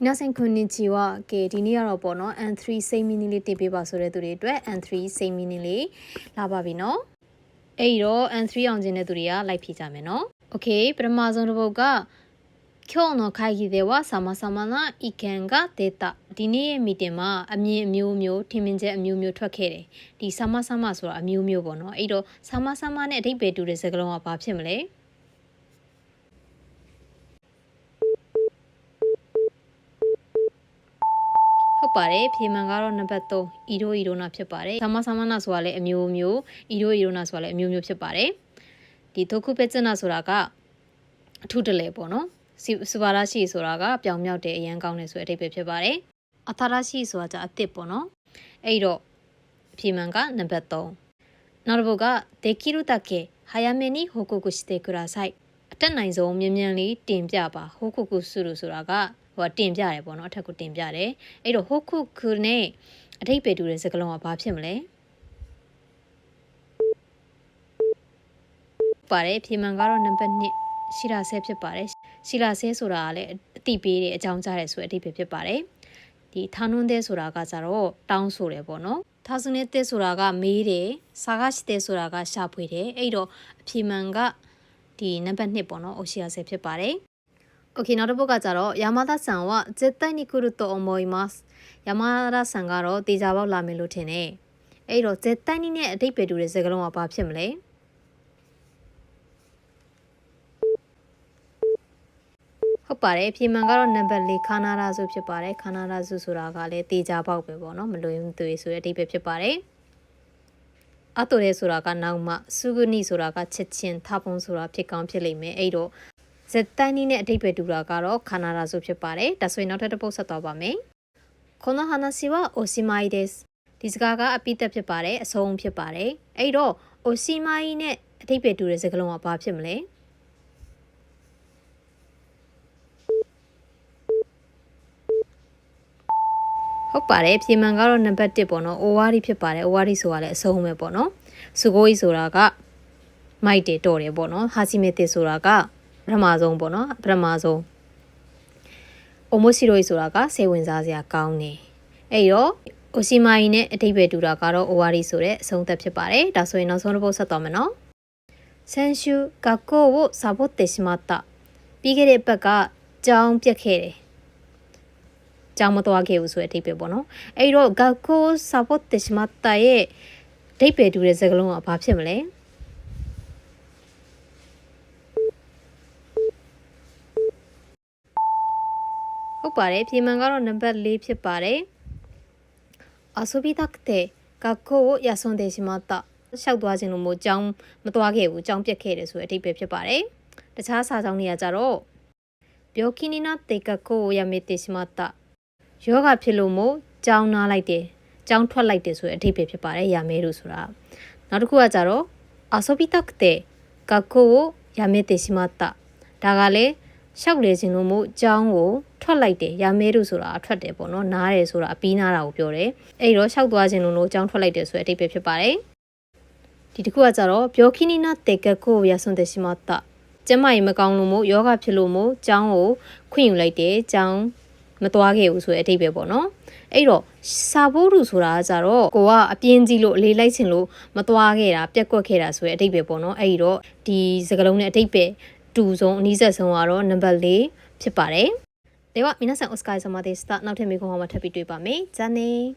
皆さんこんにちは。ဒီနေ့ကတော့ပေါ့နော် N3 စိတ်မီနီလေးတင်ပေးပါဆိုတဲ့သူတွေအတွက် N3 စိတ်မီနီလေးလာပါပြီနော်။အဲ့တော့ N3 အောင်ခြင်းတဲ့သူတွေကလိုက်ဖြေကြမယ်နော်။ Okay ပထမဆုံးတစ်ပုဒ်က今日の会議では様々な意見が出た。ဒီနေ့ရဲ့ meeting မှာအမြင်အမျိုးမျိုးထင်မြင်ချက်အမျိုးမျိုးထွက်ခဲ့တယ်။ဒီ様々ဆိုတာအမျိုးမျိုးပေါ့နော်။အဲ့တော့様々နဲ့အဓိပ္ပာယ်တူတဲ့စကားလုံးကဘာဖြစ်မလဲ။ဟုတ်ပါတယ်ဖြေမှန်ကတော့နံပါတ်3ဤတို့ဤတို့နာဖြစ်ပါတယ်။သမနာဆိုတာလည်းအမျိုးမျိုးဤတို့ဤတို့နာဆိုတာလည်းအမျိုးမျိုးဖြစ်ပါတယ်။ဒီဒုက္ခပစ္စနာဆိုတာကအထုတလဲပေါ့နော်။စပါရရှိဆိုတာကပြောင်မြောက်တဲ့အရန်ကောင်းတယ်ဆိုတဲ့အဓိပ္ပာယ်ဖြစ်ပါတယ်။အထာရရှိဆိုတာကအသစ်ပေါ့နော်။အဲ့တော့ဖြေမှန်ကနံပါတ်3နောက်တစ်ပုဒ်ကできるだけ早めに報告してください။အတက်နိုင်ဆုံးမြင်မြန်လေးတင်ပြပါ報告するဆိုတာကတင်ပြတယ်ပေါ့နော်အထက်ကိုတင်ပြတယ်အဲ့တော့ hokuku နဲ့အဓိပ္ပာယ်တူတဲ့စကားလုံးကဘာဖြစ်မလဲပါတယ်ဖြေမှန်ကတော့နံပါတ်2ရှိလာဆဲဖြစ်ပါတယ်ရှိလာဆဲဆိုတာကလည်းအတိပေးတဲ့အကြောင်းကြားတယ်ဆိုတဲ့အဓိပ္ပာယ်ဖြစ်ပါတယ်ဒီထာနွန်းတဲ့ဆိုတာကကြတော့တောင်းဆိုတယ်ပေါ့နော်ထာဆုနေတဲ့ဆိုတာကမေးတယ်စာကရှိတဲ့ဆိုတာကရှာဖွေတယ်အဲ့တော့အဖြေမှန်ကဒီနံပါတ်2ပေါ့နော်အိုရှိလာဆဲဖြစ်ပါတယ်Okay နောက်တစ်ပုဒ်ကကြတော့山田さんは絶対に来ると思います山田さんကတော့တေချာပေါက်လာမယ်လို့ထင်တယ်အဲ့တော့絶対にနဲ့အဓိပ္ပာယ်တူတဲ့စကားလုံးကဘာဖြစ်မလဲဟုတ်ပါတယ်ဖြေမှန်ကတော့နံပါတ်4ခန္ဓာရာစုဖြစ်ပါတယ်ခန္ဓာရာစုဆိုတာကလည်းတေချာပေါက်ပဲပေါ့နော်မလွယ်မသွေဆိုတဲ့အဓိပ္ပာယ်ဖြစ်ပါတယ်အတူတဲ့ဆိုတာကနောက်မှစုဂနိဆိုတာကချက်ချင်းထပုံဆိုတာဖြစ်ကောင်းဖြစ်လိမ့်မယ်အဲ့တော့絶対にねအဓိပ္ပာယ်တူတာကတော့ခန္ဓာရာစုဖြစ်ပါတယ်ဒါဆိုရင်နောက်ထပ်တစ်ပုဒ်ဆက်သွားပါမယ်この話はおしまいですဒီစကားကအပိသက်ဖြစ်ပါတယ်အဆုံးဖြစ်ပါတယ်အဲ့တော့おしまいနဲ့အဓိပ္ပာယ်တူတဲ့စကားလုံးကဘာဖြစ်မလဲဟုတ်ပါတယ်ဖြေမှန်ကတော့နံပါတ်1ပေါ့နော် owari ဖြစ်ပါတယ် owari ဆိုတာလည်းအဆုံးပဲပေါ့နော် sugoi ဆိုတာကမိုက်တယ်တော်တယ်ပေါ့နော် hashimete ဆိုတာကပထမဆုံးပေါ့နော်ပထမဆုံး omoshiroi ဆိုတာကစိတ်ဝင်စားစရာကောင်းတယ်အဲ့တော့ oshimai နဲ့အဓိပ္ပာယ်တူတာကတော့ owari ဆိုတဲ့အဆုံးသတ်ဖြစ်ပါတယ်ဒါဆိုရင်နောက်ဆုံးတစ်ပုဒ်ဆက်သွားမယ်နော်先週学校をサボってしまったပြီးခဲ့တဲ့ဘက်ကကြောင်းပြတ်ခဲ့တယ်ကြောင်းမသွားခဲ့ဘူးဆိုတဲ့အဓိပ္ပာယ်ပေါ့နော်အဲ့တော့学校をサボってしまったရဲ့အဓိပ္ပာယ်တူတဲ့စကားလုံးကဘာဖြစ်မလဲဟုတ်ပါတယ်ဖြေမှန်ကတော့နံပါတ်4ဖြစ်ပါတယ်遊びたくて学校を休んでしまったရှောက်သွားခြင်းလို့မို့ကြောင်းမသွားခဲ့ဘူးကြောင်းပြတ်ခဲ့တယ်ဆိုတဲ့အဓိပ္ပာယ်ဖြစ်ပါတယ်တခြားစာကြောင်းတွေကကြတော့病気になって学校を辞めてしまったယောဂဖြစ်လို့မို့ကြောင်းနားလိုက်တယ်ကြောင်းထွက်လိုက်တယ်ဆိုတဲ့အဓိပ္ပာယ်ဖြစ်ပါတယ်やめるဆိုတာနောက်တစ်ခုကကြတော့遊びたくて学校を辞めてしまったဒါကလည်းရှောက်လေခြင်းလို့မို့ကြောင်းကိုထွက်လိုက်တယ်ရမဲလို့ဆိုတာအထွက်တယ်ပေါ့နော်နားတယ်ဆိုတာအပီးနားတာကိုပြောတယ်အဲ့တော့ရှောက်သွားခြင်းလို့ကြောင်းထွက်လိုက်တယ်ဆိုတဲ့အဓိပ္ပာယ်ဖြစ်ပါတယ်ဒီတစ်ခုကကြတော့病気になって学校を休んでしまったကျမကြီးမကောင်းလို့မို့ယောဂဖြစ်လို့မို့ကြောင်းကိုခွင့်ယူလိုက်တယ်ကြောင်းမသွားခဲ့ဘူးဆိုတဲ့အဓိပ္ပာယ်ပေါ့နော်အဲ့တော့စာဘိုးလူဆိုတာကကြတော့ကိုကအပြင်းကြီးလို့အလေးလိုက်ချင်လို့မသွားခဲ့တာပြက်ကွက်ခဲ့တာဆိုတဲ့အဓိပ္ပာယ်ပေါ့နော်အဲ့တော့ဒီစကားလုံးနဲ့အဓိပ္ပာယ်တူဆုံးအနည်းဆက်ဆုံးကတော့နံပါတ်4ဖြစ်ပါတယ်では皆さんお疲れ様でした。နောက်ထပ်မိကုံဟောမှာထပ်ပြီးတွေ့ပါမယ်。じゃあね